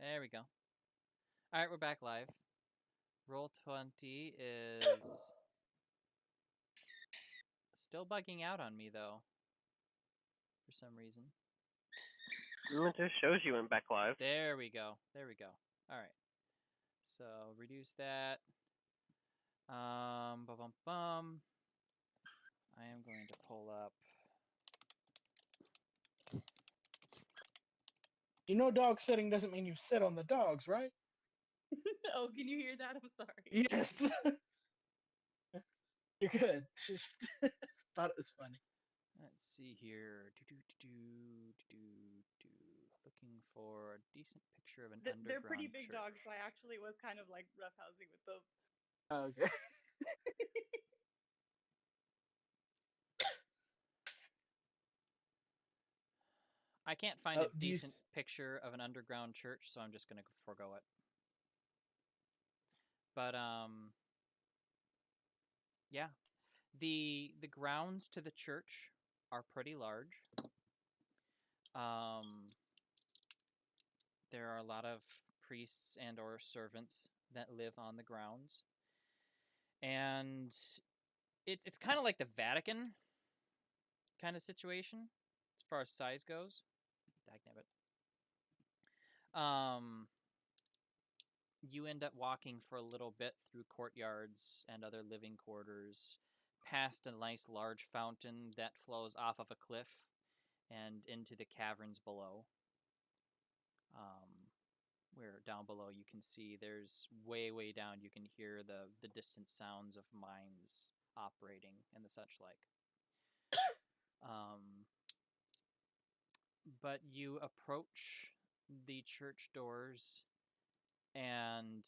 There we go. All right, we're back live. Roll 20 is still bugging out on me though, for some reason. It just shows you went back live. There we go. There we go. All right. So reduce that. Bum bum bum. I am going to pull up. You know, dog sitting doesn't mean you sit on the dogs, right? Oh, can you hear that? I'm sorry. Yes. You're good. Just thought it was funny. Let's see here. Looking for a decent picture of an underground They're pretty big church. dogs, so I actually was kind of like roughhousing with them. Okay. I can't find a do you decent picture of an underground church, so I'm just going to forego it. But yeah, the grounds to the church are pretty large. There are a lot of priests and or servants that live on the grounds, and it's kind of like the Vatican kind of situation as far as size goes. Dagnabbit. You end up walking for a little bit through courtyards and other living quarters, past a nice large fountain that flows off of a cliff and into the caverns below. Where down below you can see there's way down you can hear the distant sounds of mines operating and the such like. But you approach the church doors and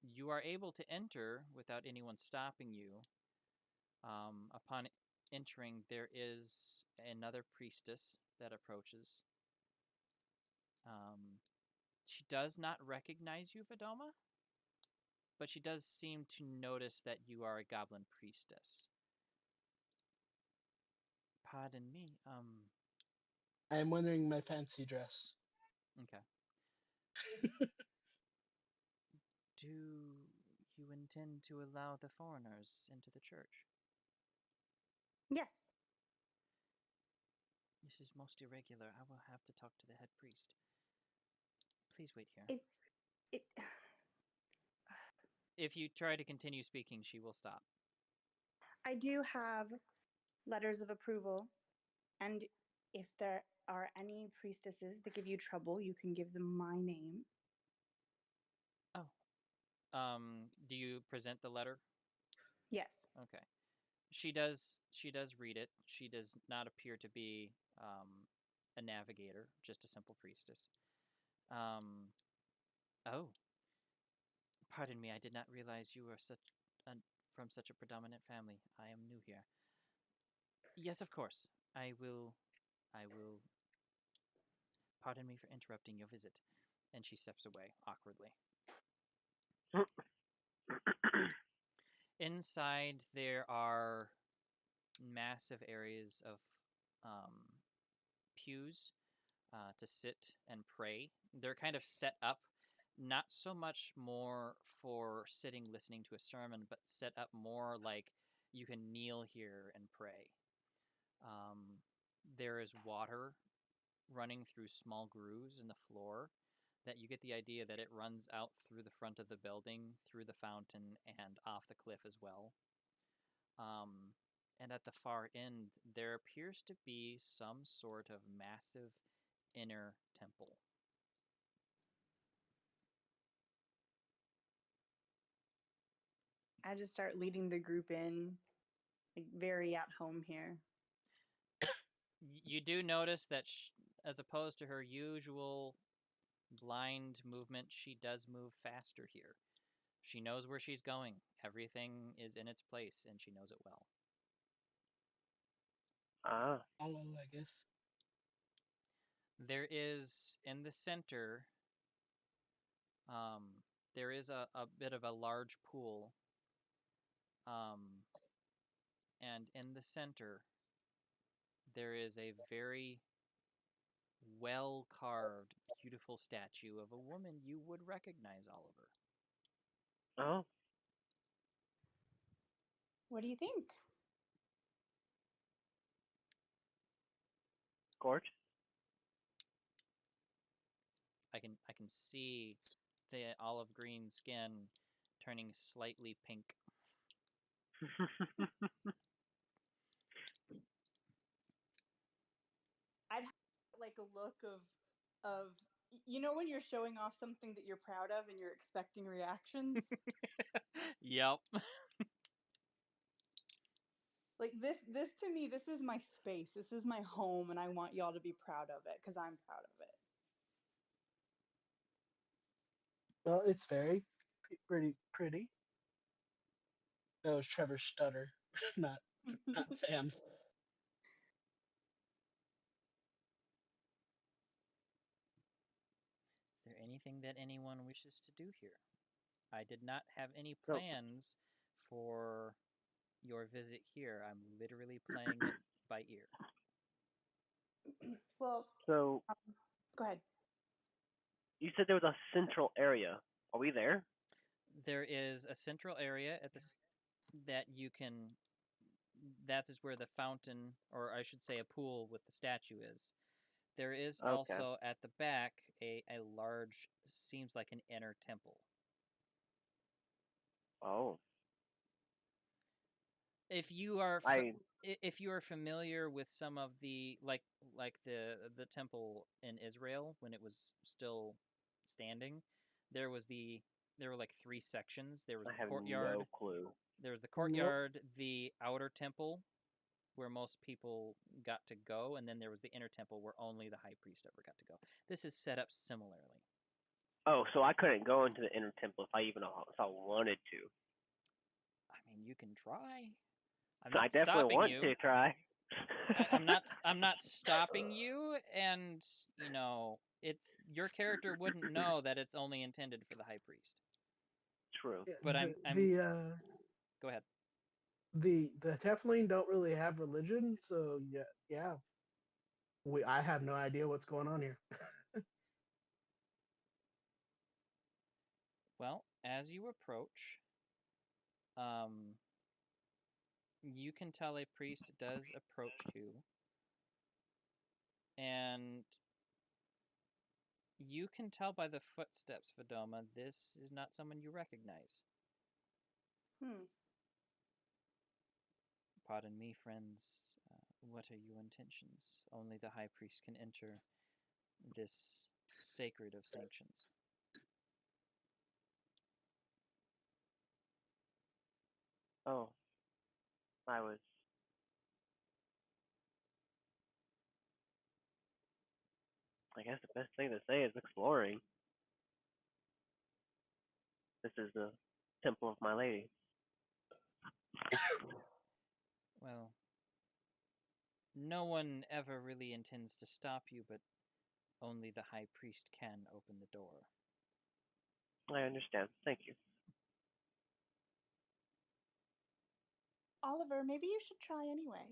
you are able to enter without anyone stopping you. Upon entering, there is another priestess that approaches. She does not recognize you, Vadoma, but she does seem to notice that you are a goblin priestess. Pardon me. I am wearing my fancy dress. Okay. Do you intend to allow the foreigners into the church? Yes. This is most irregular. I will have to talk to the head priest. Please wait here. It. If you try to continue speaking, she will stop. I do have letters of approval, and if there are any priestesses that give you trouble, you can give them my name. Oh. Do you present the letter? Yes. Okay. She does read it. She does not appear to be a navigator, just a simple priestess. Oh. Pardon me, I did not realize you were from such a predominant family. I am new here. Yes, of course. I will. Pardon me for interrupting your visit. And she steps away awkwardly. Inside, there are massive areas of pews to sit and pray. They're kind of set up not so much more for sitting listening to a sermon, but set up more like you can kneel here and pray. There is water running through small grooves in the floor that you get the idea that it runs out through the front of the building, through the fountain, and off the cliff as well. And at the far end, there appears to be some sort of massive inner temple. I just start leading the group in, like very at home here. You do notice that as opposed to her usual blind movement, she does move faster here. She knows where she's going. Everything is in its place, and she knows it well. Follow, I guess. There is, in the center, there is a bit of a large pool. And in the center, there is a very well carved, beautiful statue of a woman you would recognize, Oliver. Oh, What do you think? gorge. I can see the olive green skin turning slightly pink. I'd have like a look of you know when you're showing off something that you're proud of and you're expecting reactions. Yep. Like this to me, this is my space. This is my home, and I want y'all to be proud of it because I'm proud of it. Well, it's very pretty. That was Trevor's stutter, not Sam's. Is there anything that anyone wishes to do here? I did not have any No. plans for your visit here. I'm literally playing it by ear. Well, So go ahead. you said there was a central area. Are we there? There is a central area at this that you can. That is where the fountain, or I should say, a pool with the statue is. There is Okay. also at the back a large, seems like an inner temple. Oh, If you are I if you are familiar with some of the like the temple in Israel when it was still standing, there were like three sections. There was I the have courtyard. no clue. There was the Nope. courtyard, the outer temple, where most people got to go, and then there was the inner temple where only the high priest ever got to go. This is set up similarly. Oh, so I couldn't go into the inner temple if I wanted to. I mean, you can try. I'm I not definitely stopping want you. to try. I'm not stopping you, and it's your character wouldn't know that it's only intended for the high priest. True. Yeah, But I'm go ahead. the Teflon don't really have religion, so yeah. I have no idea what's going on here. Well, as you approach, you can tell a priest does approach you, and you can tell by the footsteps, Vadoma, this is not someone you recognize. Pardon me, friends. What are your intentions? Only the high priest can enter this sacred of sanctions. Oh, I was. I guess the best thing to say is exploring. This is the temple of my lady. Well, no one ever really intends to stop you, but only the high priest can open the door. I understand. Thank you. Oliver, maybe you should try anyway.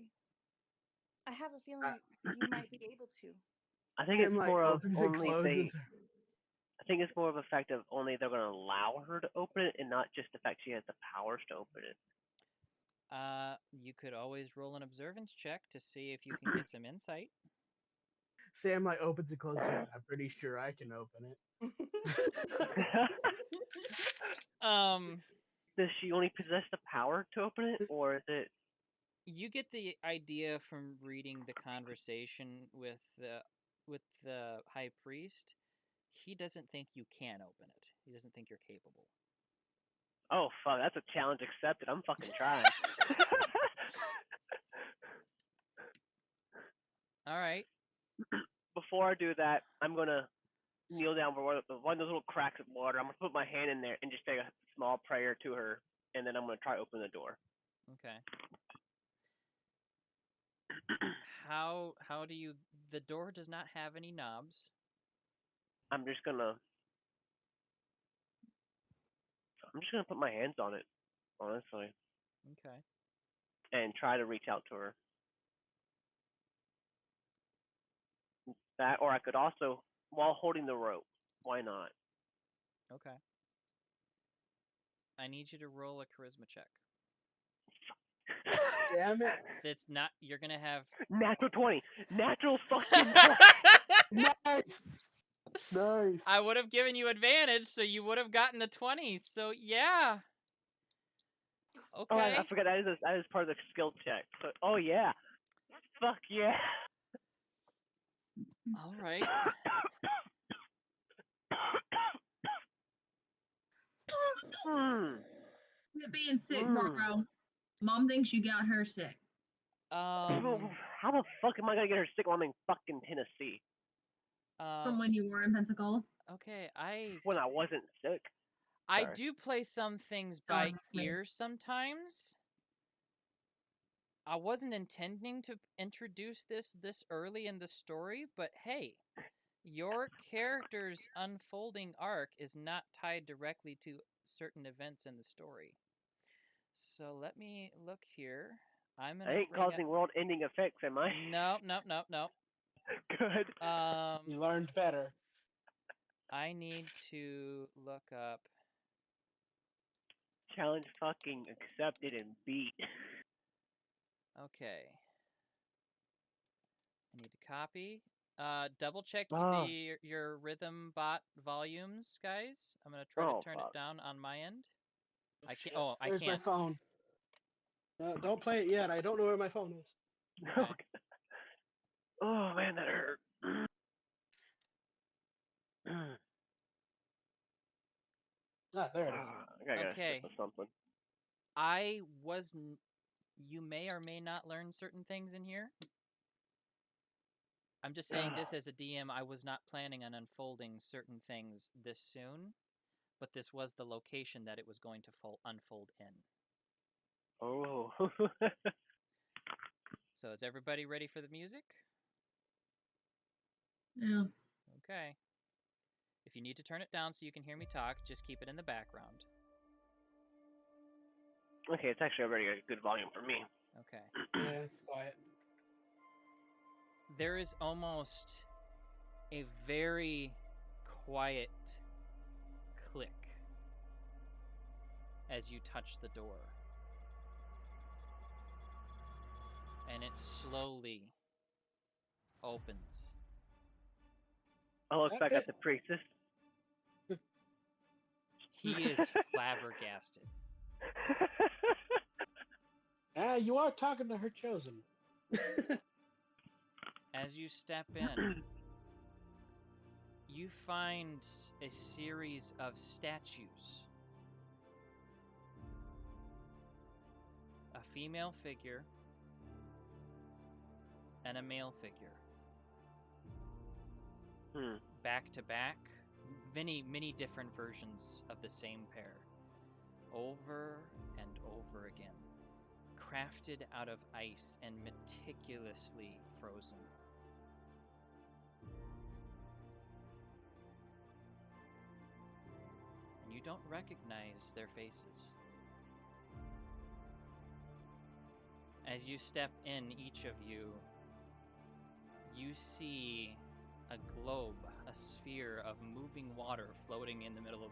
I have a feeling you might be able to. I think Sam it's like more of opens and only closes. I think it's more of a fact of only they're going to allow her to open it, and not just the fact she has the powers to open it. You could always roll an observance check to see if you can get some insight. Sam like opens and closes. I'm pretty sure I can open it. Does she only possess the power to open it, or is it? You get the idea from reading the conversation with the high priest. He doesn't think you can open it. He doesn't think you're capable. Oh fuck, that's a challenge accepted. I'm fucking trying. All right. Before I do that, I'm gonna kneel down for one of those little cracks of water. I'm gonna put my hand in there and just say a small prayer to her, and then I'm gonna try to open the door. Okay. How do you? The door does not have any knobs. I'm just gonna put my hands on it, honestly, Okay. and try to reach out to her. That, or I could also, while holding the rope, why not? Okay. I need you to roll a charisma check. Damn it. It's not. You're gonna have. Natural 20. Natural fucking 20. Nice. Nice. I would have given you advantage, so you would have gotten the 20. So yeah. Okay. Oh, I forgot that is part of the skill check. So, oh yeah. Fuck yeah. All right. Quit being sick, Mm. Marco. Mom thinks you got her sick. How the fuck am I gonna get her sick while I'm in fucking Tennessee From when you were in Pensacola. Okay. when I wasn't sick? I Sorry. do play some things by Honestly. ear sometimes. I wasn't intending to introduce this early in the story, but hey, your character's unfolding arc is not tied directly to certain events in the story. So let me look here. I'm gonna I ain't bring up- causing world-ending effects, am I? No. Good. You learned better. I need to look up. Challenge fucking accepted and beat. Okay. I need to copy. Double check Oh. your rhythm bot volumes, guys. I'm gonna try Oh, to turn fuck. it down on my end. I Shit. can't. Oh, I Where's my can't. phone? Don't play it yet. I don't know where my phone is. Okay. Oh man, that hurt. Ah, there it is. I gotta Okay. sip of something. You may or may not learn certain things in here. I'm just saying this as a DM. I was not planning on unfolding certain things this soon, but this was the location that it was going to unfold in. Oh. So is everybody ready for the music? Yeah. Okay. If you need to turn it down so you can hear me talk, just keep it in the background. Okay, it's actually already a good volume for me. Okay. Yeah, it's quiet. There is almost a very quiet click as you touch the door. And it slowly opens. I look back Okay. at the priestess. He is flabbergasted. You are talking to her chosen. As you step in, you find a series of statues. A female figure and a male figure. Back to back, many different versions of the same pair. Over and over again. Crafted out of ice and meticulously frozen. And you don't recognize their faces. As you step in, each of you, you see a globe, a sphere of moving water floating in the middle of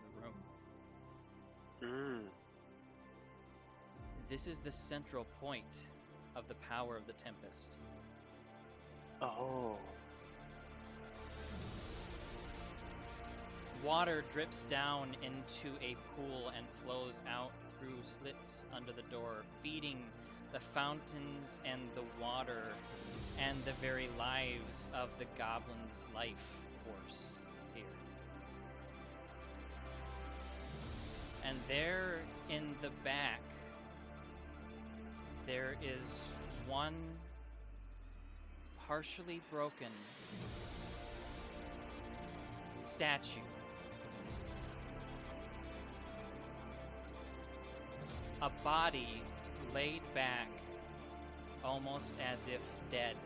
the room. This is the central point of the power of the Tempest. Oh. Water drips down into a pool and flows out through slits under the door, feeding the fountains and the water and the very lives of the goblins' life force here. And there in the back, there is one partially broken statue. A body laid back, almost as if dead,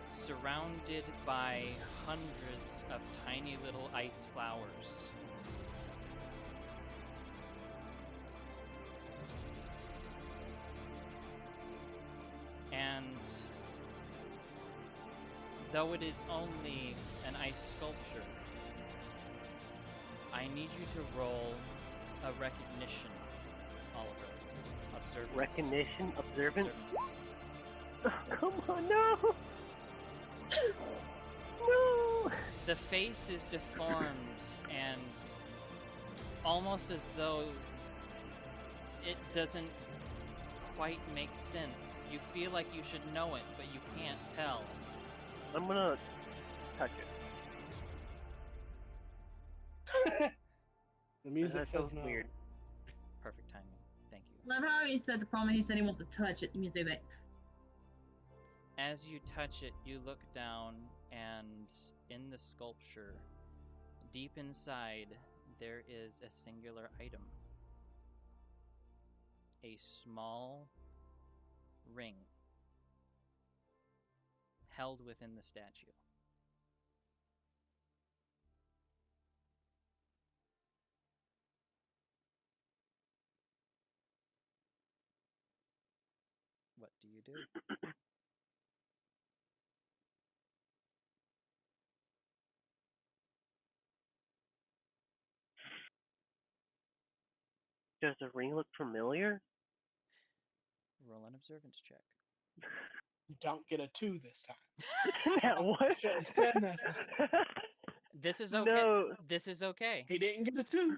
surrounded by hundreds of tiny little ice flowers. And though it is only an ice sculpture, I need you to roll a recognition, Oliver. Observance. Recognition, observance. Observance. Oh, come on, no! No! The face is deformed and almost as though it doesn't quite make sense. You feel like you should know it, but you can't tell. I'm gonna touch it. The music That says sounds no. weird. Perfect timing. Thank you. Love how he said the problem. He said he wants to touch it. The music makes. As you touch it, you look down, and in the sculpture, deep inside, there is a singular item. A small ring held within the statue. What do you do? Does the ring look familiar? Roll an observance check. You don't get a 2 this time. Yeah, what? Shouldn't have said nothing. This is okay. No. This is okay. He didn't get a 2.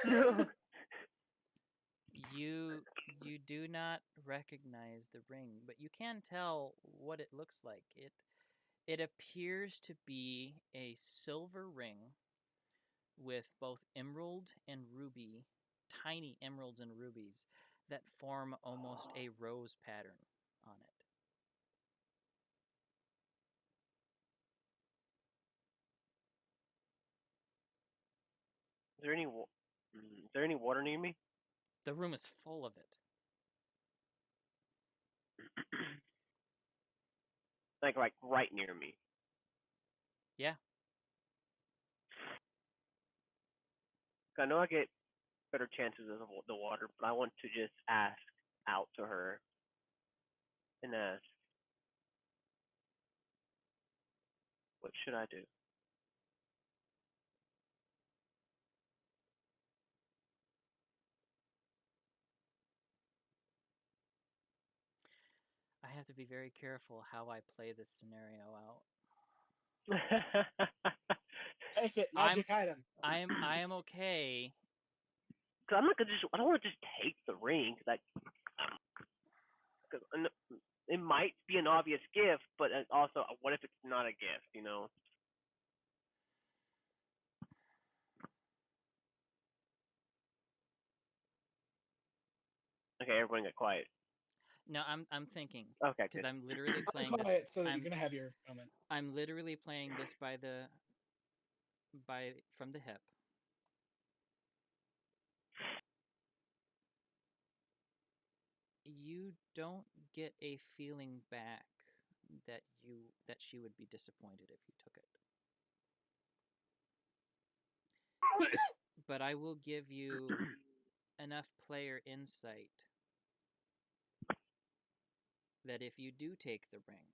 No. You do not recognize the ring, but you can tell what it looks like. It appears to be a silver ring with both emerald and ruby, tiny emeralds and rubies that form almost a rose pattern on it. Is there any water near me? The room is full of it. like right near me. Yeah. I know I get better chances of the water, but I want to just ask out to her and ask, what should I do? I have to be very careful how I play this scenario out. Take it, magic item. I am okay. Cause I'm not gonna I don't want to just take the ring, cause it might be an obvious gift, but also, what if it's not a gift? You know. Okay, everyone get quiet. No, I'm thinking Okay, because good. I'm literally Be playing this. quiet so that I'm, you're gonna have your moment. I'm literally playing this from the hip. You don't get a feeling back that she would be disappointed if you took it. But I will give you enough player insight that if you do take the ring,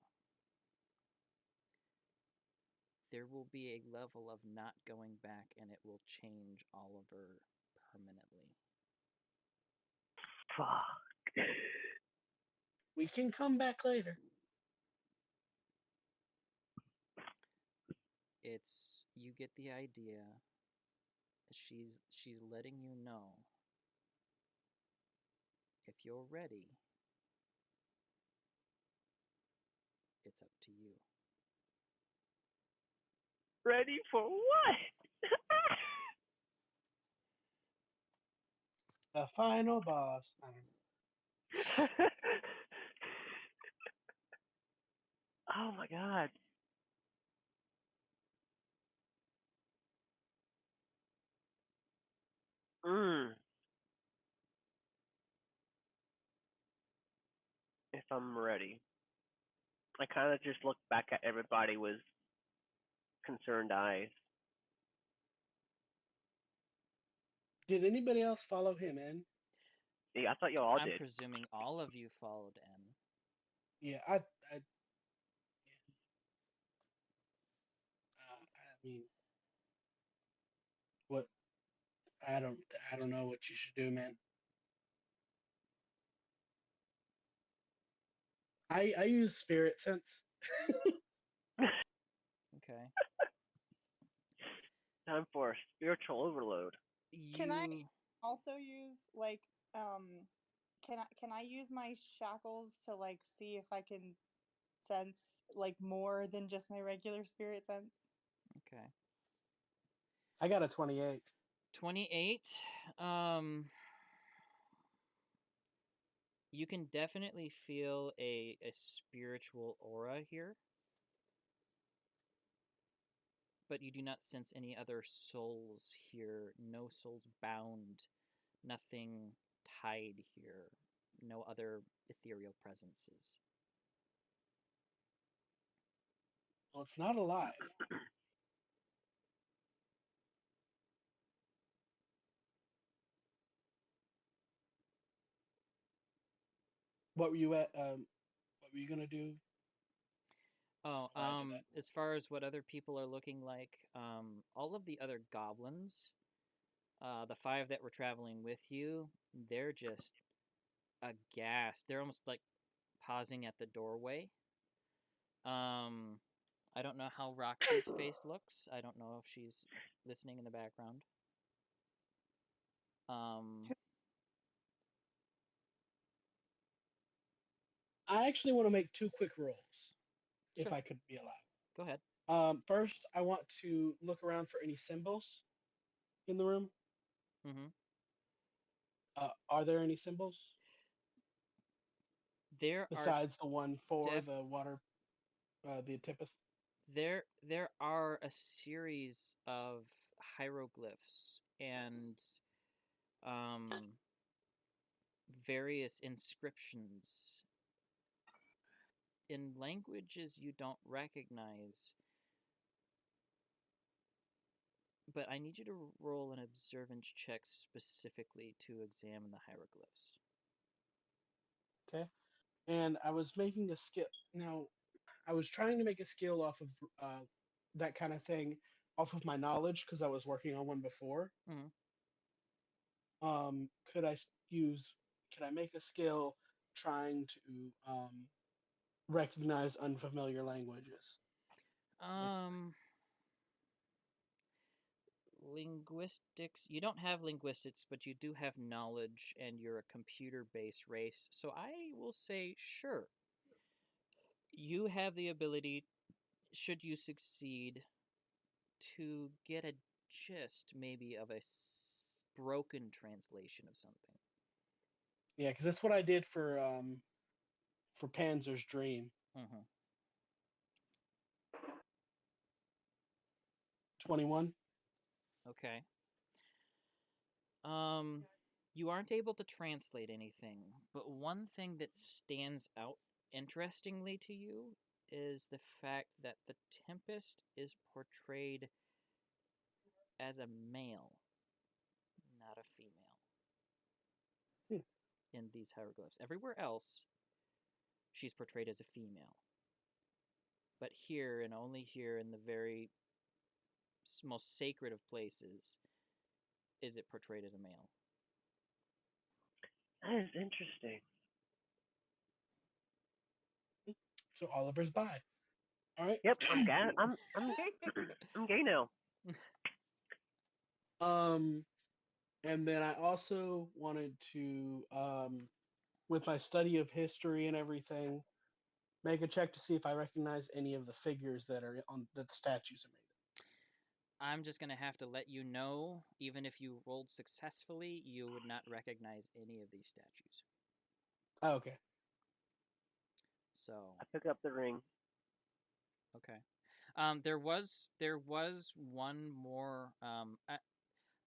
there will be a level of not going back, and it will change Oliver permanently. Fuck. We can come back later. You get the idea. She's letting you know, if you're ready, it's up to you. Ready for what? The final boss. I don't know. Oh my god. If I'm ready. I kind of just looked back at everybody with concerned eyes. Did anybody else follow him in? Yeah, I thought y'all all I'm did. presuming all of you followed N. Yeah, I mean, what? I don't know what you should do, man. I use spirit sense. Okay. Time for a spiritual overload. Can I You also use like can I use my shackles to like see if I can sense like more than just my regular spirit sense? okay? I got a 28. 28. You can definitely feel a spiritual aura here, but you do not sense any other souls here. No souls bound, nothing tied here, no other ethereal presences. Well, it's not alive. What were you at? What were you gonna do? Oh, Before I do that. as far as what other people are looking like, all of the other goblins, the 5 that were traveling with you, they're just aghast. They're almost like pausing at the doorway. I don't know how Roxy's face looks. I don't know if she's listening in the background. I actually want to make 2 quick rolls, if Sure. I could be allowed. Go ahead. First, I want to look around for any symbols in the room. Mm-hmm. Are there any symbols There are besides the one for def- the water, the Tempest? there are a series of hieroglyphs and um, various inscriptions in languages you don't recognize. But I need you to roll an observance check specifically to examine the hieroglyphs. Okay. And I was making a skill. Now, I was trying to make a skill off of that kind of thing, off of my knowledge because I was working on one before. Mhm. Could I use? Could I make a skill trying to recognize unfamiliar languages? Linguistics. You don't have linguistics, but you do have knowledge, and you're a computer-based race. So I will say, sure. You have the ability, should you succeed, to get a gist, maybe, of a broken translation of something. Yeah, because that's what I did for Panzer's Dream. Mm-hmm. 21. Okay. You aren't able to translate anything, but one thing that stands out interestingly to you is the fact that the Tempest is portrayed as a male, not a female, in these hieroglyphs. Everywhere else, she's portrayed as a female. But here, and only here, in the very most sacred of places, is it portrayed as a male. That is interesting. So Oliver's by. All right. Yep, I'm gay. I'm gay now. And then I also wanted to, with my study of history and everything, make a check to see if I recognize any of the figures that are on that the statues are made I'm just going to have to let you know, even if you rolled successfully, you would not recognize any of these statues. of. Oh, okay. So, I pick up the ring. okay. There was one more.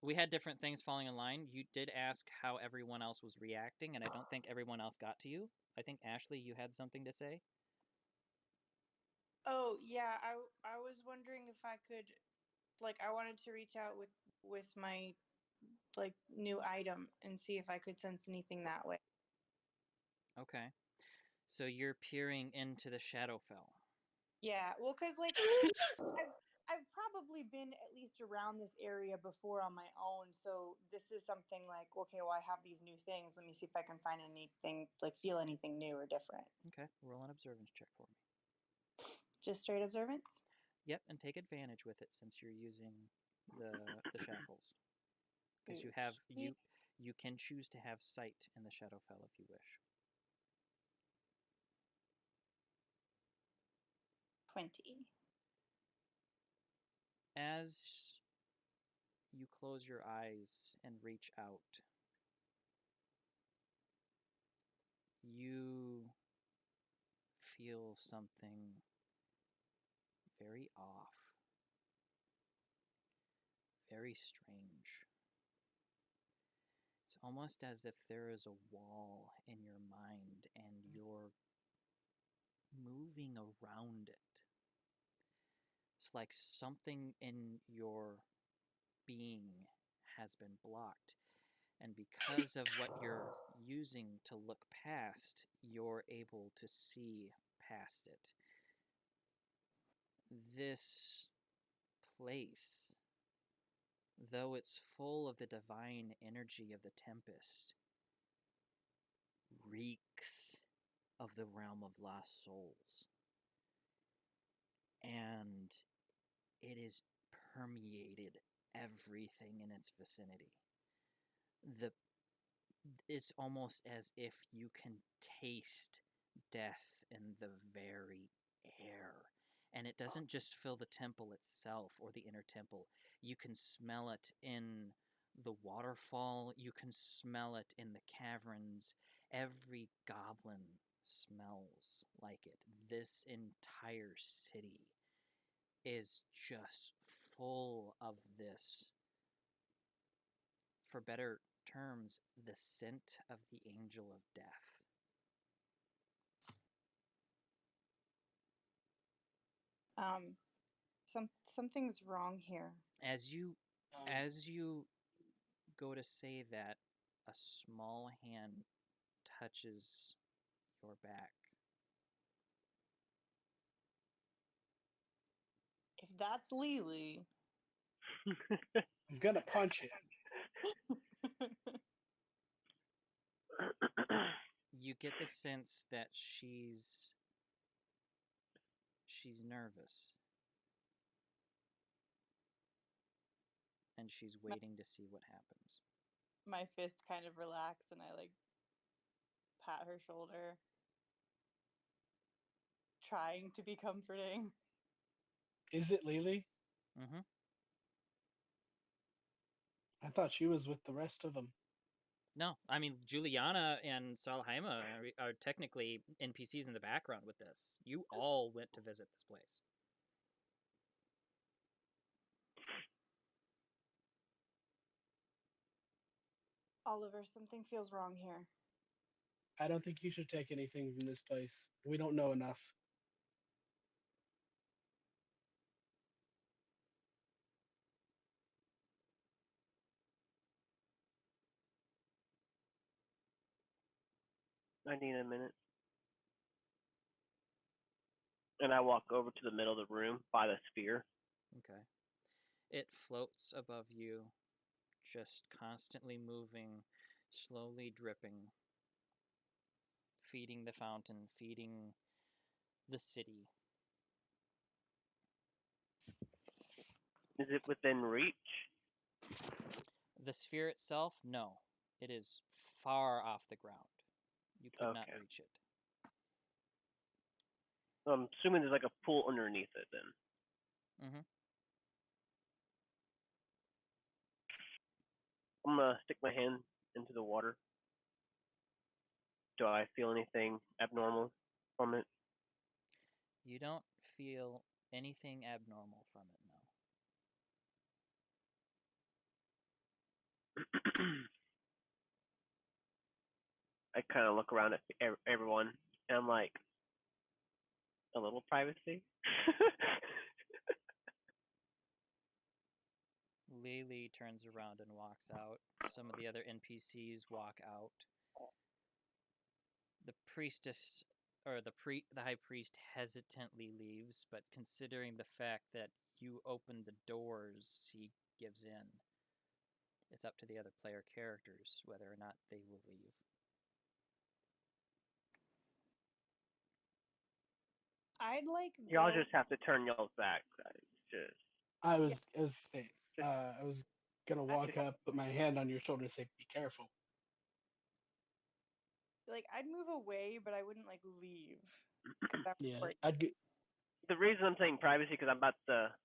We had different things falling in line. You did ask how everyone else was reacting, and I don't think everyone else got to you. I think Ashley, you had something to say. Oh, yeah, I was wondering if I could like I wanted to reach out with my like new item and see if I could sense anything that way. Okay. So you're peering into the Shadowfell. Yeah, well, cuz like I've probably been at least around this area before on my own, so this is something like, okay, well, I have these new things. Let me see if I can find anything, like feel anything new or different. Okay, roll an observance check for me. Just straight observance. Yep, and take advantage with it since you're using the shackles. Because you have you can choose to have sight in the Shadowfell if you wish. 20. As you close your eyes and reach out, you feel something very off, very strange. It's almost as if there is a wall in your mind and you're moving around it. It's like something in your being has been blocked. And because of what you're using to look past, you're able to see past it. This place, though it's full of the divine energy of the Tempest, reeks of the realm of lost souls. And it is permeated everything in its vicinity. It's almost as if you can taste death in the very air. And it doesn't just fill the temple itself or the inner temple. You can smell it in the waterfall. You can smell it in the caverns. Every goblin smells like it. This entire city is just full of this, for better terms, the scent of the angel of death. Something's wrong here. As you go to say that, a small hand touches your back. If that's Lily, I'm gonna punch it. You get the sense that she's nervous. And she's waiting to see what happens. my fist kind of relax and I like pat her shoulder, trying to be comforting. Is it Lily? Mm-hmm. I thought she was with the rest of them. No, I mean, Juliana and Salheima are technically NPCs in the background with this. You all went to visit this place. Oliver, something feels wrong here. I don't think you should take anything from this place. We don't know enough. I need a minute. And I walk over to the middle of the room by the sphere. Okay. It floats above you, just constantly moving, slowly dripping, feeding the fountain, feeding the city. Is it within reach? The sphere itself, no. It is far off the ground. You could not Okay. reach it. So I'm assuming there's like a pool underneath it then. Mm-hmm. I'm gonna stick my hand into the water. Do I feel anything abnormal from it? You don't feel anything abnormal from it, no. I kind of look around at everyone, and I'm like, a little privacy. Lily turns around and walks out. Some of the other NPCs walk out. The priestess, or the high priest, hesitantly leaves, but considering the fact that you open the doors, he gives in. It's up to the other player characters whether or not they will leave. I'd like Y'all go- just have to turn y'all's back. Just I was saying, Just- I was gonna walk up, put my hand on your shoulder, and say, "Be careful." like I'd move away, but I wouldn't like leave. 'Cause I'm Yeah, afraid. I'd get. the reason I'm saying privacy because I'm about to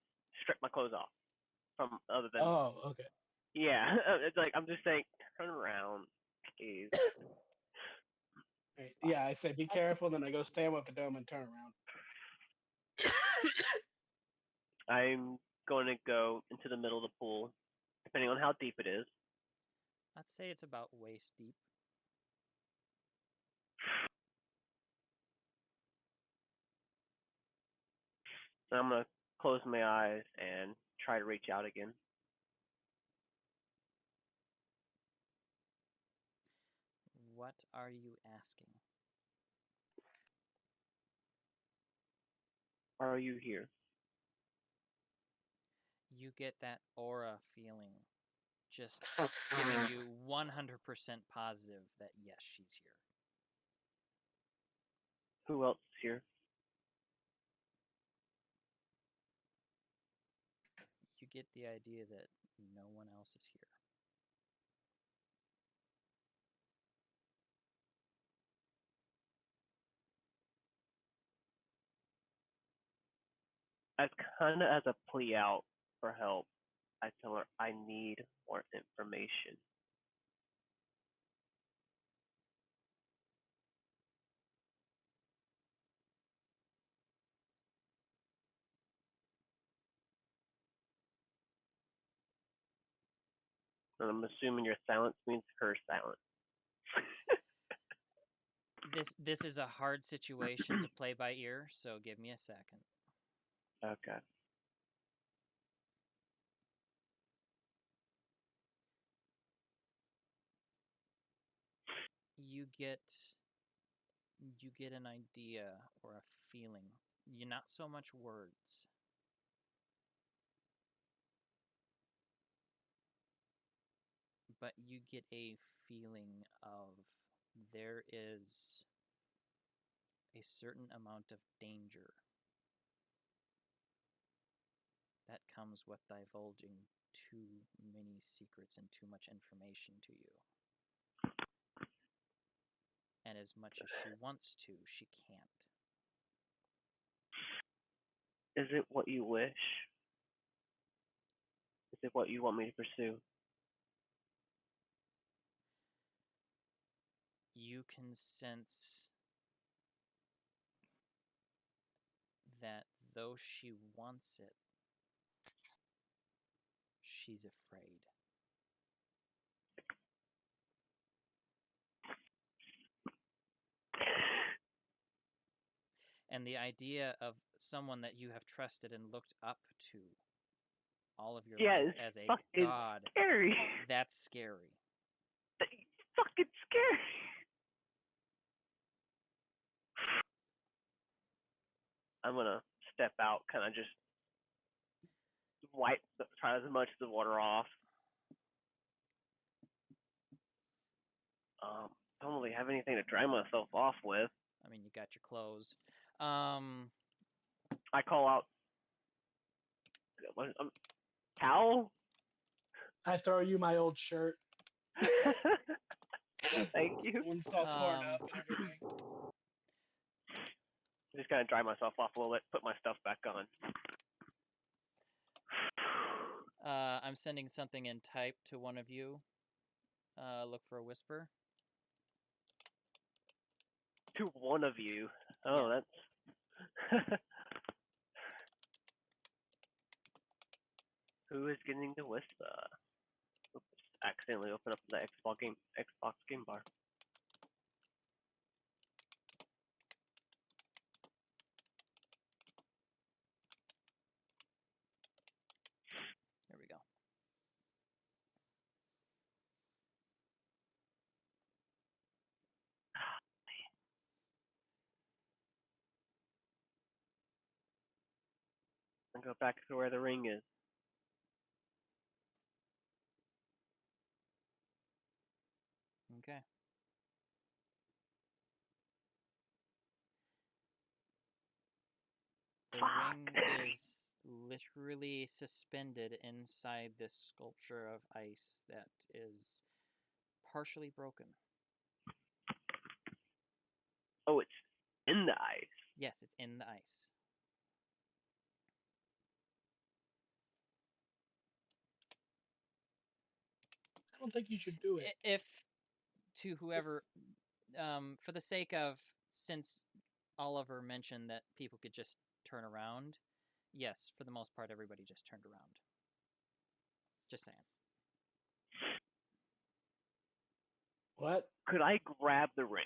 strip my clothes off from other than Oh, okay. yeah. It's like I'm just saying turn around, please. Right. Yeah, I say, "Be careful." Then I go stand with the dome and turn around. I'm going to go into the middle of the pool, depending on how deep it is. I'd say it's about waist deep. So I'm gonna close my eyes and try to reach out again. What are you asking? Are you here? You get that aura feeling, just giving you 100% positive that yes, she's here. Who else is here? You get the idea that no one else is here. As kind of as a plea out for help, I tell her I need more information. And I'm assuming your silence means her silence. This is a hard situation to play by ear, so give me a second. Okay. You get an idea or a feeling. You're not so much words. But you get a feeling of there is a certain amount of danger that comes with divulging too many secrets and too much information to you. And as much as she wants to, she can't. Is it what you wish? Is it what you want me to pursue? You can sense that though she wants it, she's afraid. And the idea of someone that you have trusted and looked up to all of your Yeah, life it's as a fucking god, scary. that's scary. It's fucking scary. I'm gonna step out, kind of just try as much of the water off. Don't really have anything to dry myself off with. I mean, you got your clothes. I call out, towel? I throw you my old shirt. Thank you. When it's all torn Um, up and everything. Just gonna dry myself off a little bit, put my stuff back on. I'm sending something in type to one of you. Look for a whisper. To one of you. Oh, Yeah. that's. Who is getting the whisper? Oops, accidentally open up the Xbox game bar. There we go. Go back to where the ring is. Okay. The Fuck. ring is literally suspended inside this sculpture of ice that is partially broken. Oh, it's in the ice. Yes, it's in the ice. I don't think you should do it. If to whoever, for the sake of, since Oliver mentioned that people could just turn around, yes, for the most part, everybody just turned around. Just saying. What? Could I grab the ring?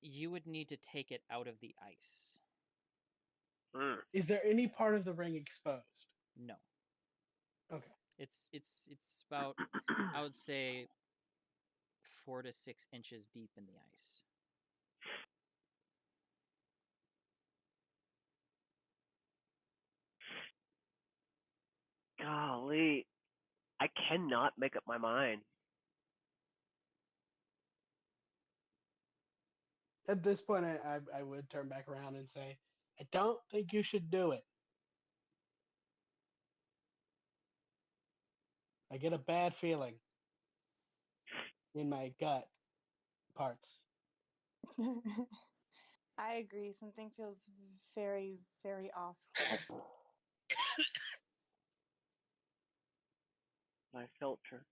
You would need to take it out of the ice. Mm. Is there any part of the ring exposed? No. Okay. It's about, I would say, 4 to 6 inches deep in the ice. Golly, I cannot make up my mind. At this point, I would turn back around and say, I don't think you should do it. I get a bad feeling in my gut parts. I agree. Something feels very, very off. My filter.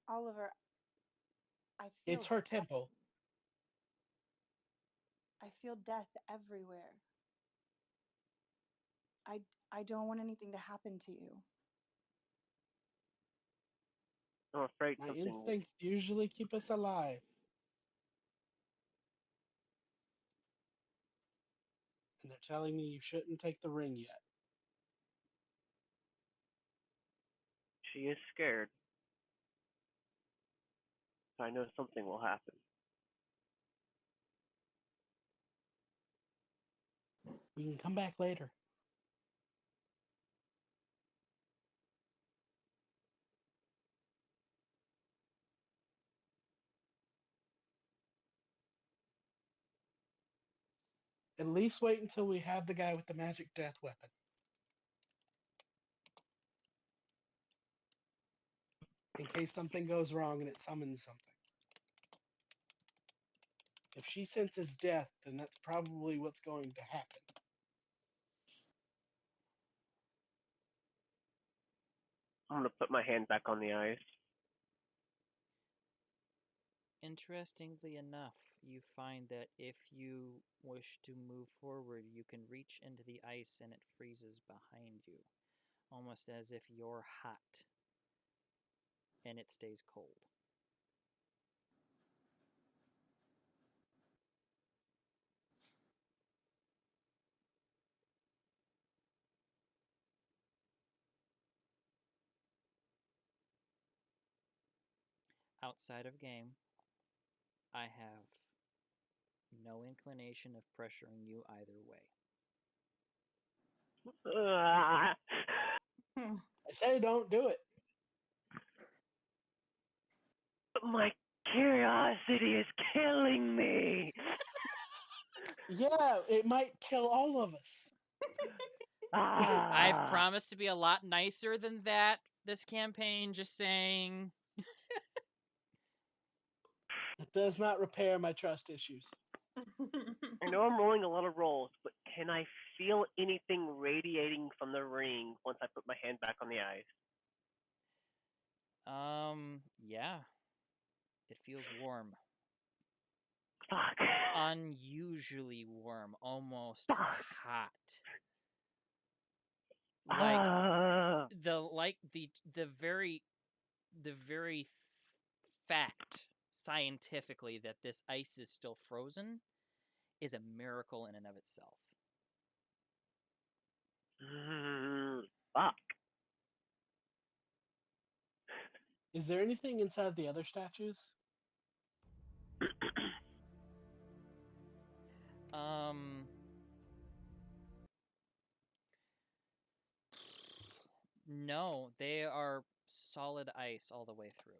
Oliver, I feel It's her temple. I feel death everywhere. I don't want anything to happen to you. I'm afraid My something. instincts usually keep us alive. And they're telling me you shouldn't take the ring yet. She is scared. So I know something will happen. We can come back later. At least wait until we have the guy with the magic death weapon. In case something goes wrong and it summons something. If she senses death, then that's probably what's going to happen. I'm gonna put my hand back on the ice. Interestingly enough, you find that if you wish to move forward, you can reach into the ice and it freezes behind you, almost as if you're hot and it stays cold. Outside of game, I have no inclination of pressuring you either way. Ah. I say don't do it. My curiosity is killing me. Yeah, it might kill all of us. I've Ah. promised to be a lot nicer than that this campaign, just saying. It does not repair my trust issues. I know I'm rolling a lot of rolls, but can I feel anything radiating from the ring once I put my hand back on the ice? Yeah. It feels warm. Fuck. Unusually warm, almost Fuck. hot. Like Ah. the very fact scientifically that this ice is still frozen is a miracle in and of itself. Fuck. Is there anything inside the other statues? No, they are solid ice all the way through.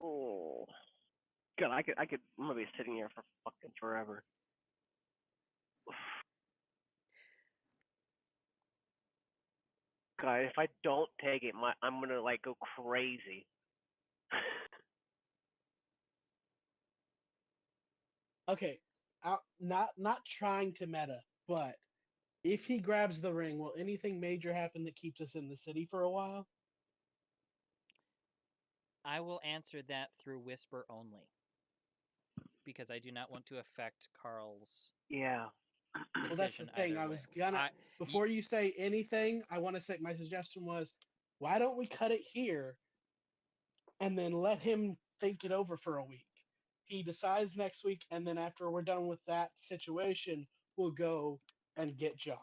Oh, God, I'm gonna be sitting here for fucking forever. God, if I don't take it, I'm gonna like go crazy. Okay, not trying to meta, but if he grabs the ring, will anything major happen that keeps us in the city for a while? I will answer that through whisper only. Because I do not want to affect Carl's Yeah. Well, decision that's the thing. either I way. was gonna before you say anything, I want to say my suggestion was, why don't we cut it here, and then let him think it over for a week. He decides next week, and then after we're done with that situation, we'll go and get John.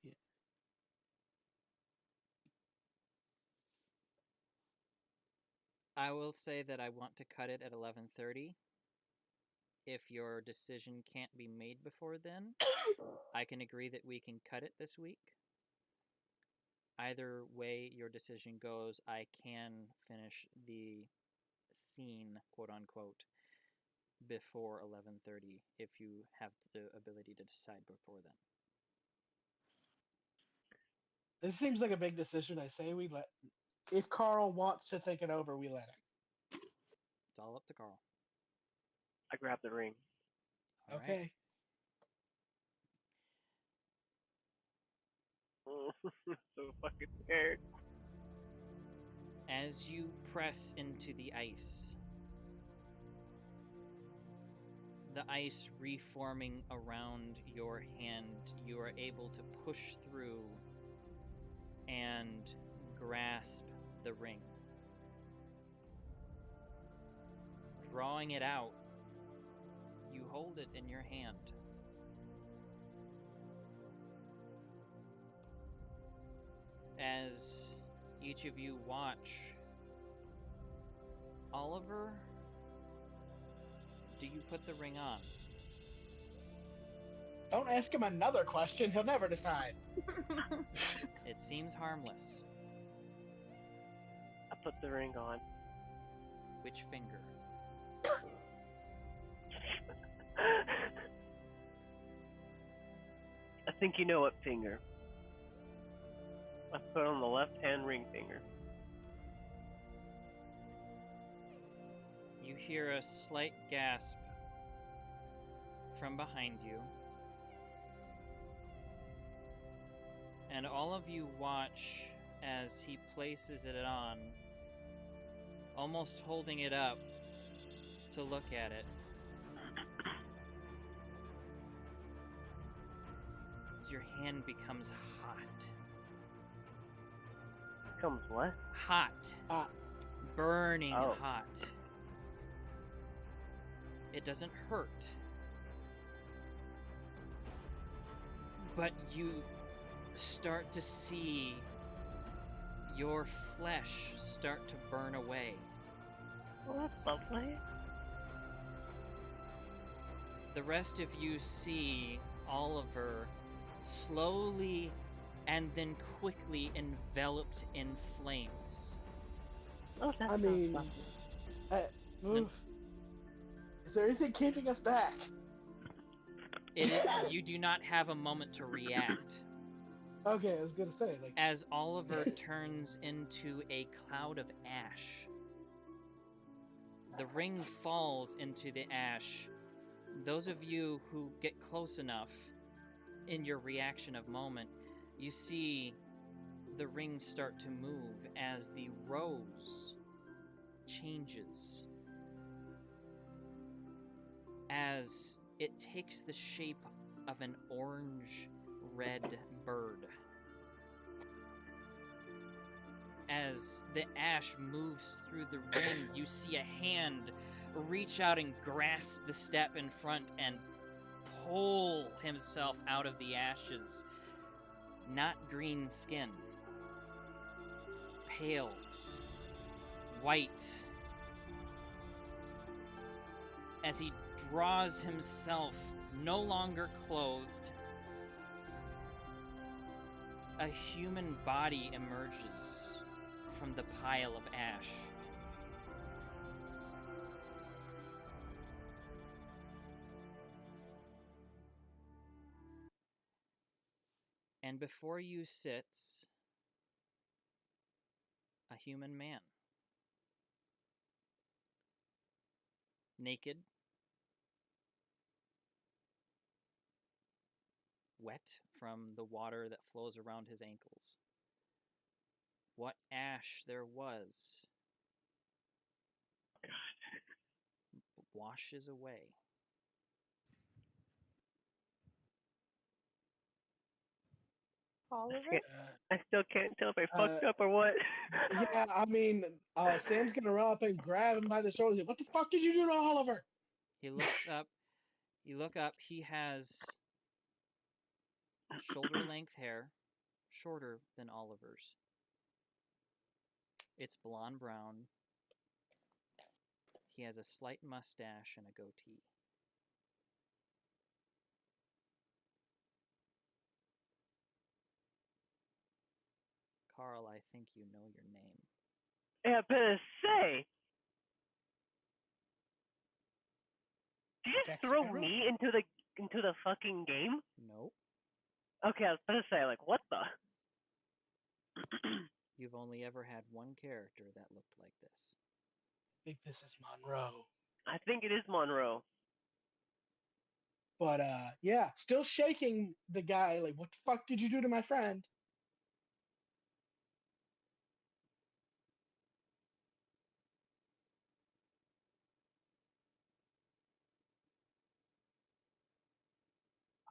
Yeah. I will say that I want to cut it at 11:30. If your decision can't be made before then, I can agree that we can cut it this week. Either way your decision goes, I can finish the scene, quote unquote, before 11:30 if you have the ability to decide before then. This seems like a big decision. I say we let. If Carl wants to think it over, we let him. It's all up to Carl. I grabbed the ring. All right. Okay. So fucking scared. As you press into the ice reforming around your hand, you are able to push through and grasp the ring. Drawing it out, you hold it in your hand. As each of you watch, Oliver, do you put the ring on? Don't ask him another question. He'll never decide. It seems harmless. I put the ring on. Which finger? I think you know what finger. I put it on the left-hand ring finger. You hear a slight gasp from behind you. And all of you watch as he places it on, almost holding it up to look at it. As your hand becomes hot. Becomes what? Hot. Hot. Burning Oh. hot. It doesn't hurt. But you start to see your flesh start to burn away. Oh, that's lovely. The rest of you see Oliver slowly and then quickly enveloped in flames. Oh, that's I mean, lovely. oof. Is there anything keeping us back? You do not have a moment to react. Okay, I was gonna say, like, As Oliver turns into a cloud of ash. The ring falls into the ash. Those of you who get close enough in your reaction of moment, you see the ring start to move as the rose changes. As it takes the shape of an orange-red bird. as the ash moves through the ring, you see a hand reach out and grasp the step in front and pull himself out of the ashes. Not green skin. Pale. White. As he draws himself, no longer clothed, a human body emerges from the pile of ash. And before you sits a human man. Naked. Wet from the water that flows around his ankles. What ash there was washes away. Oliver? I still can't tell if I fucked Uh, up or what. Yeah, I mean, Sam's gonna run up and grab him by the shoulders. What the fuck did you do to Oliver? He looks up. You look up. He has shoulder-length hair, shorter than Oliver's. It's blonde brown. He has a slight mustache and a goatee. Carl, I think you know your name. Yeah, I better say. Did you Jack just throw Sparrow? me into the fucking game? Nope. Okay, I was gonna say, like, what the? You've only ever had one character that looked like this. I think this is Monroe. I think it is Monroe. But yeah, still shaking the guy. Like, what the fuck did you do to my friend?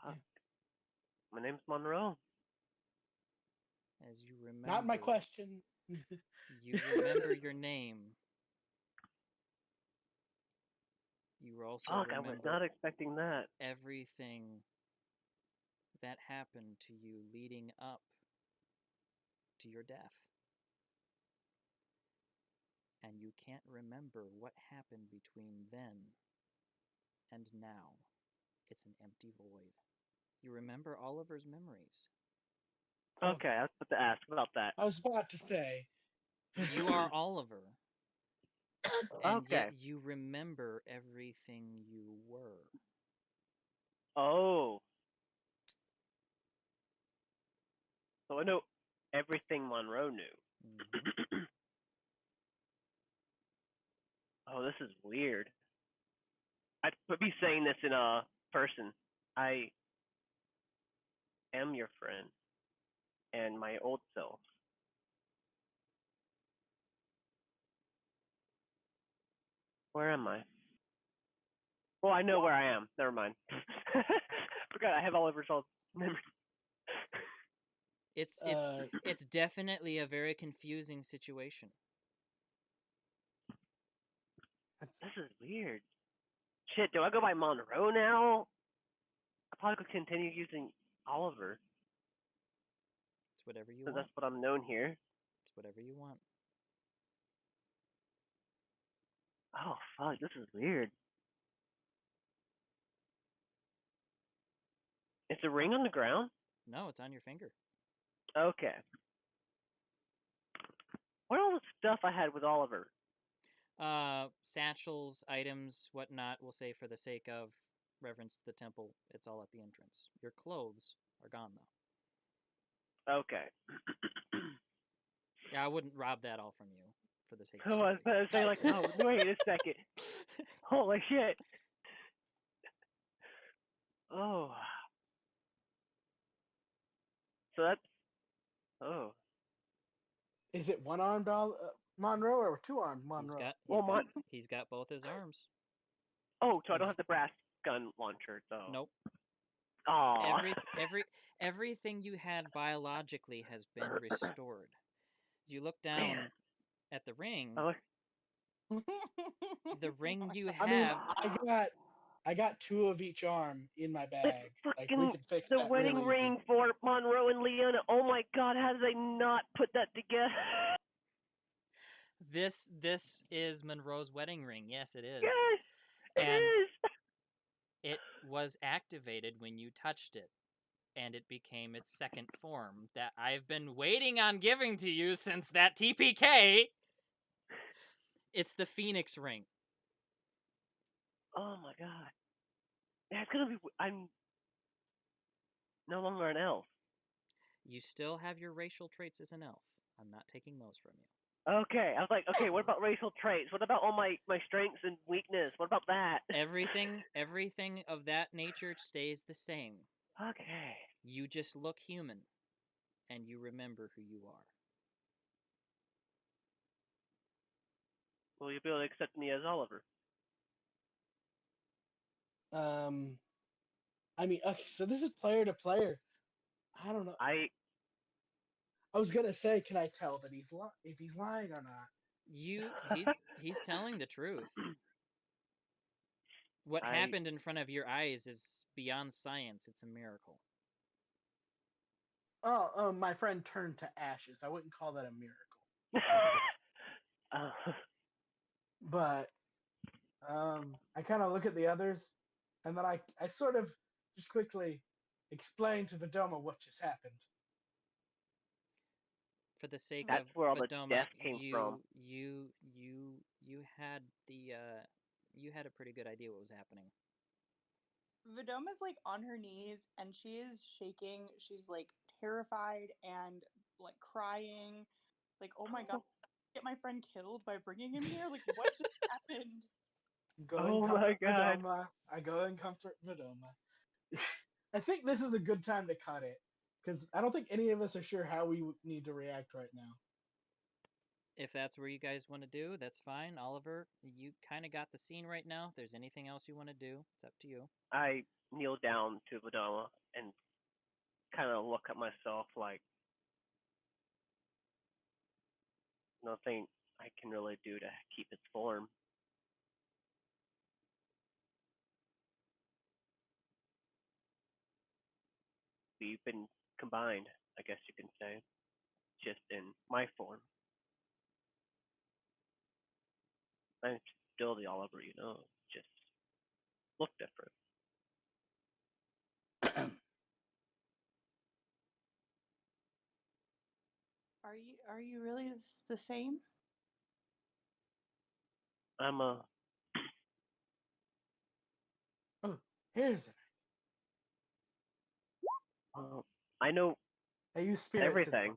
Fuck. My name's Monroe. As you remember. Not my question. You remember your name. You also Fuck, I remember was not expecting that. everything that happened to you leading up to your death. And you can't remember what happened between then and now. It's an empty void. You remember Oliver's memories. Okay, I was about to ask about that. I was about to say. You are Oliver. And Okay. yet you remember everything you were. Oh. So I know everything Monroe knew. Mhm. Oh, this is weird. I'd be saying this in a person. I am your friend and my old self. Where am I? Well, I know where I am. Never mind. Forgot I have Oliver's old memory. It's definitely a very confusing situation. This is weird. Shit, do I go by Monroe now? I probably could continue using Oliver, It's whatever you because want. that's what I'm known here. It's whatever you want. Oh, fuck, this is weird. Is the ring on the ground? No, it's on your finger. Okay. What all the stuff I had with Oliver? Satchels, items, whatnot, we'll say for the sake of reverence to the temple, it's all at the entrance. Your clothes are gone, though. Okay. Yeah, I wouldn't rob that all from you for the sake of So I was story. about to say, like, no, wait a second. Holy shit. Oh. So that's. Oh. Is it one-armed Monroe or two-armed Monroe? He's got both his arms. Oh, so I don't have the brass gun launcher, so. Nope. Aw. Everything you had biologically has been restored. As you look Man. down at the ring, I the ring you I mean, have. I got 2 of each arm in my It's bag. Like we fucking could fix the that wedding real ring easy. for Monroe and Leona. Oh my God, how did they not put that together? This is Monroe's wedding ring. Yes, it is. Yes, it And is. it was activated when you touched it, and it became its second form that I've been waiting on giving to you since that TPK. It's the Phoenix ring. Oh my God. That's gonna be. I'm no longer an elf. You still have your racial traits as an elf. I'm not taking those from you. Okay, I was like, okay, what about racial traits? What about all my strengths and weakness? What about that? Everything of that nature stays the same. Okay. You just look human, and you remember who you are. Will you be able to accept me as Oliver? I mean, okay, so this is player to player. I don't know. I was gonna say, can I tell that if he's lying or not? He's telling the truth. What I- happened in front of your eyes is beyond science. It's a miracle. Oh, my friend turned to ashes. I wouldn't call that a miracle. But I kind of look at the others, and then I sort of just quickly explain to Vidoma what just happened. For the sake That's of where all the Vidoma, death came from. you had you had a pretty good idea what was happening. Vidoma's like on her knees and she is shaking. She's like terrified and like crying. Like, oh my God, get my friend killed by bringing him here? Like, what just happened? Oh my God. Vidoma. I go and comfort Vidoma. I think this is a good time to cut it, because I don't think any of us are sure how we need to react right now. If that's where you guys want to do, that's fine. Oliver, you kind of got the scene right now. If there's anything else you want to do, it's up to you. I kneel down to Vidoma and kind of look at myself like nothing I can really do to keep its form. We've been combined, I guess you can say, just in my form. I'm still the Oliver, just look different. Are you really the same? I'm a. Oh, here's it. I know I use spirit everything.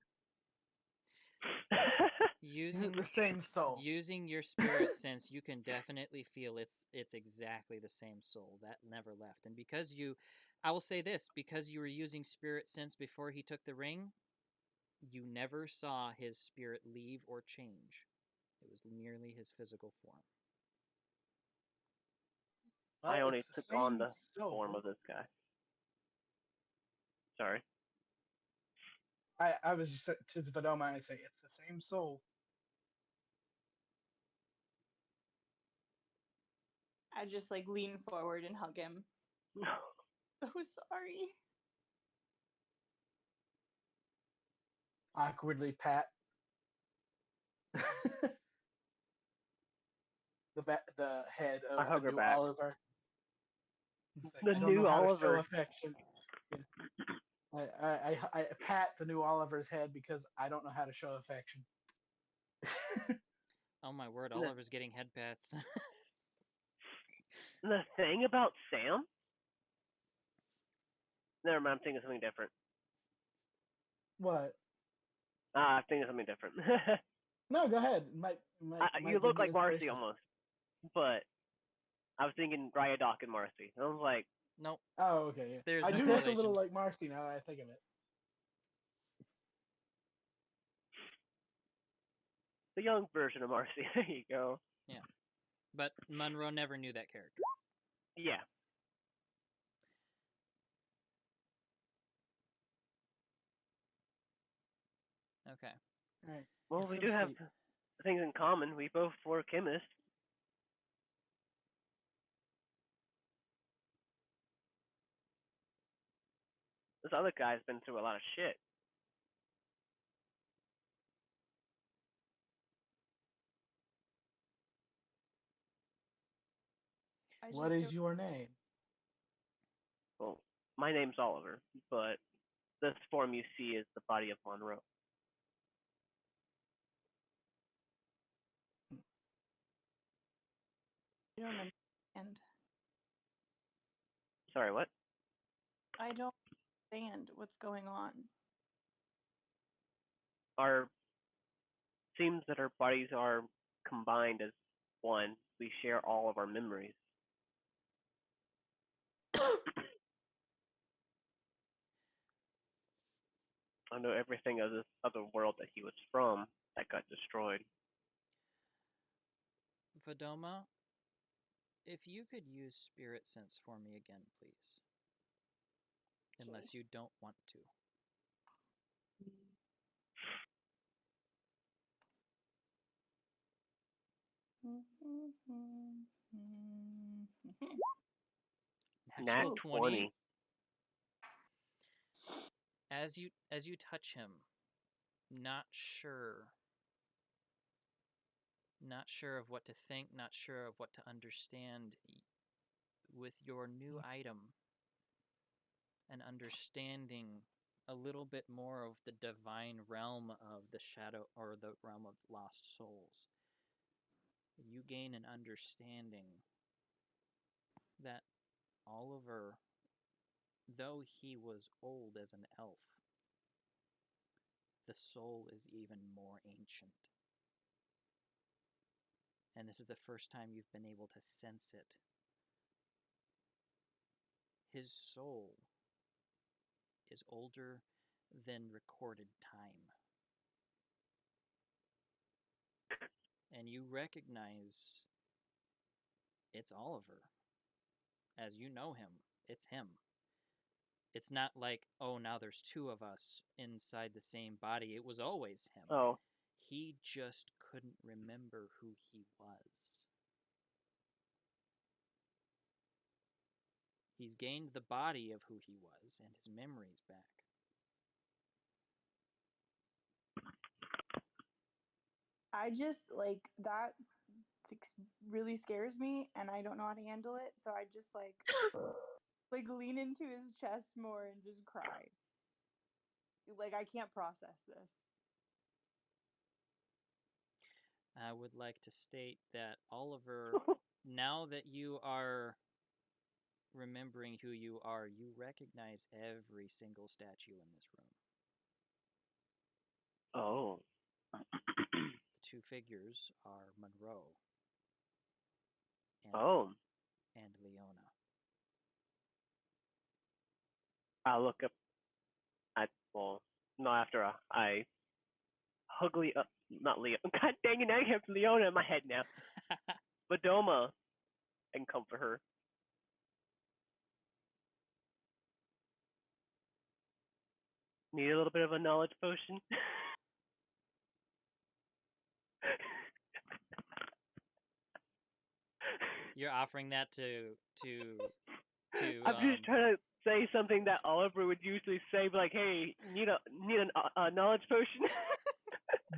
Using the same soul. Using your spirit sense, you can definitely feel it's exactly the same soul that never left. And because I will say this, because you were using spirit sense before he took the ring, you never saw his spirit leave or change. It was merely his physical form. Well, I only it's took same on the soul. form of this guy. Sorry. I was just to Vidoma, I say it's the same soul. I just like lean forward and hug him. So sorry. Awkwardly pat the head I of hug the her new back. Oliver. The I don't new know how Oliver. to show affection. I pat the new Oliver's head because I don't know how to show affection. Oh my word, Yeah. Oliver's getting head pats. The thing about Sam? Never mind, I'm thinking of something different. What? I'm thinking of something different. No, go ahead. Might you give look me like Marcy inspiration. almost. But I was thinking Ryadoc and Marcy. I was like, Nope. Oh, okay. Yeah. There's I no do look a correlation. little like Marcy now that I think of it. the young version of Marcy. There you go. Yeah. But Monroe never knew that character. Yeah. Okay. All right. Well, we do have Essentially, things in common. We both were chemists. This other guy's been through a lot of shit. I what just is your name? Well, my name's Oliver, but this form you see is the body of Monroe. don't understand. Sorry, what? I don't understand what's going on. Our seems that our bodies are combined as one. We share all of our memories. I know everything of this other world that he was from that got destroyed. Vadoma, if you could use spirit sense for me again, please. Unless you don't want to. Natural Nat 20. 20. As you touch him, not sure of what to think, not sure of what to understand with your new item and understanding a little bit more of the divine realm of the shadow or the realm of lost souls. You gain an understanding that Oliver, though he was old as an elf, the soul is even more ancient. And this is the first time you've been able to sense it. His soul is older than recorded time. And you recognize it's Oliver. As you know him, it's him. It's not like, oh, now there's two of us inside the same body. It was always him. Oh. He just couldn't remember who he was. He's gained the body of who he was and his memories back. I just like that really scares me, and I don't know how to handle it. So I just like lean into his chest more and just cry. Like I can't process this. I would like to state that Oliver, now that you are remembering who you are, you recognize every single statue in this room. Oh. The two figures are Monroe and, Oh. and Leona. I look up at, well, no, after I hug not Leo. God dang it, now I have Leona in my head now. Vadoma, and comfort her. Need a little bit of a knowledge potion? You're offering that to I'm just trying to say something that Oliver would usually say, like, "Hey, need a knowledge potion."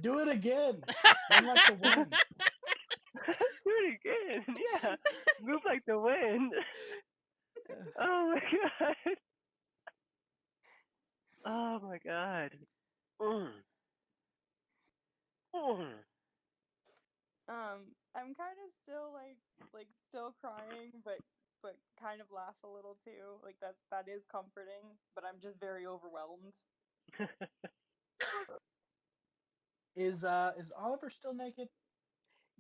Do it again. Run like the wind. Do it again. Yeah, move like the wind. Oh my god. Oh my god. Mm. Mm. I'm kind of still like still crying, but kind of laugh a little too. Like that is comforting, but I'm just very overwhelmed. Is Oliver still naked?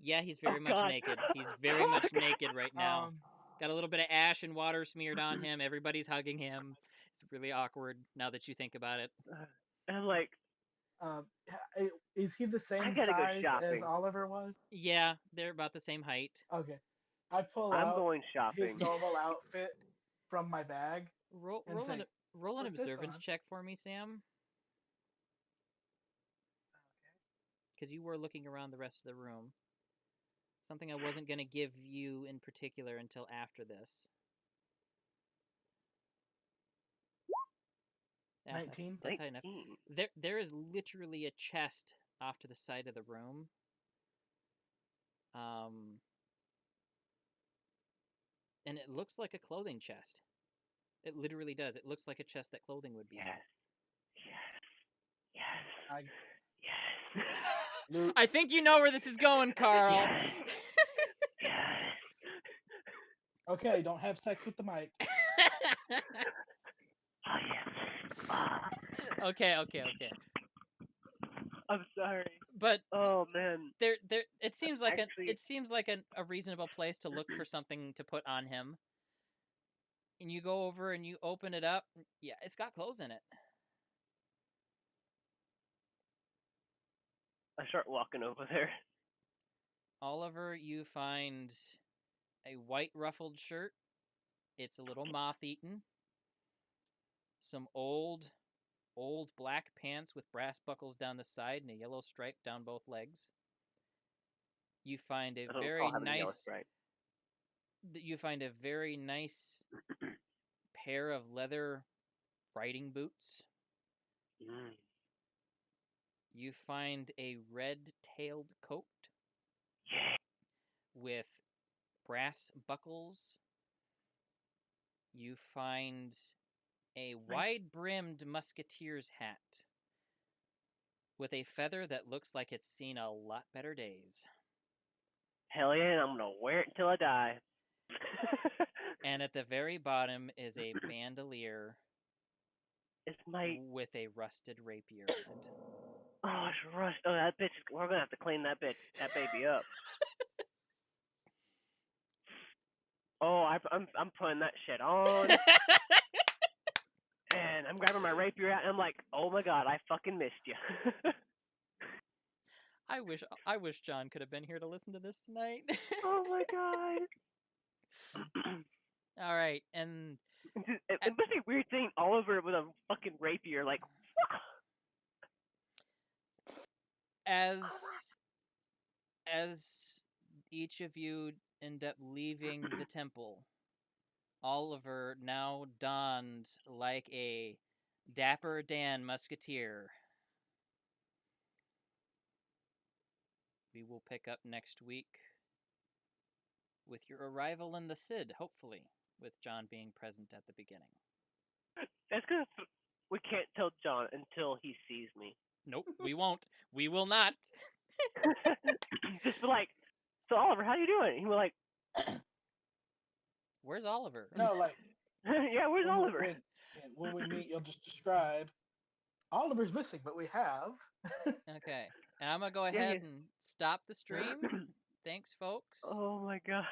Yeah, he's very much God. naked. He's very Oh much God. naked right now. Got a little bit of ash and water smeared on him. Everybody's hugging him. It's really awkward now that you think about it. I'm like, Is he the same gotta go size as shopping. Oliver was? Yeah, they're about the same height. Okay. I pull I'm out going his shopping. normal outfit from my bag. Roll And say, an "Put this observance on." check for me, Sam. because you were looking around the rest of the room. Something I wasn't going to give you in particular until after this. Yeah, 19? that's high enough. 19. There is literally a chest off to the side of the room. And it looks like a clothing chest. It literally does. It looks like a chest that clothing would be in. Yes. I- Yes. Luke, I think you know where this is going, Carl. Yes. Yes. okay, don't have sex with the mic. Oh, yes. Ah, Okay. I'm sorry. But Oh, man. there it seems like Actually- it seems like a reasonable place to look for something to put on him. And you go over and you open it up. Yeah, it's got clothes in it. I start walking over there. Oliver, you find a white ruffled shirt. It's a little moth-eaten. Some old black pants with brass buckles down the side and a yellow stripe down both legs. You find a I don't very recall having a yellow nice stripe. pair of leather riding boots. Mm. You find a red-tailed coat Yeah. with brass buckles. You find a wide-brimmed musketeer's hat with a feather that looks like it's seen a lot better days. Hell yeah, I'm gonna wear it until I die. And at the very bottom is a bandolier It's my with a rusted rapier in it. oh, it's rust. Oh, that bitch. We're gonna have to clean that baby up. Oh, I'm putting that shit on, and I'm grabbing my rapier out, and I'm like, oh my god, I fucking missed you. I wish John could have been here to listen to this tonight. Oh my god. All right, and It must be weird seeing Oliver with a fucking rapier, like. as each of you end up leaving the temple, Oliver, now donned like a Dapper Dan musketeer. We will pick up next week with your arrival in the Cid, hopefully, with John being present at the beginning. That's because we can't tell John until he sees me. Nope, we won't. We will not. Just be like, so Oliver, how you doing? He was like, Where's Oliver? No, like yeah, where's when, Oliver? when we meet, you'll just describe. Oliver's missing, but we have. Okay, and I'm gonna go Yeah, ahead yeah. and stop the stream. Thanks, folks. Oh my god.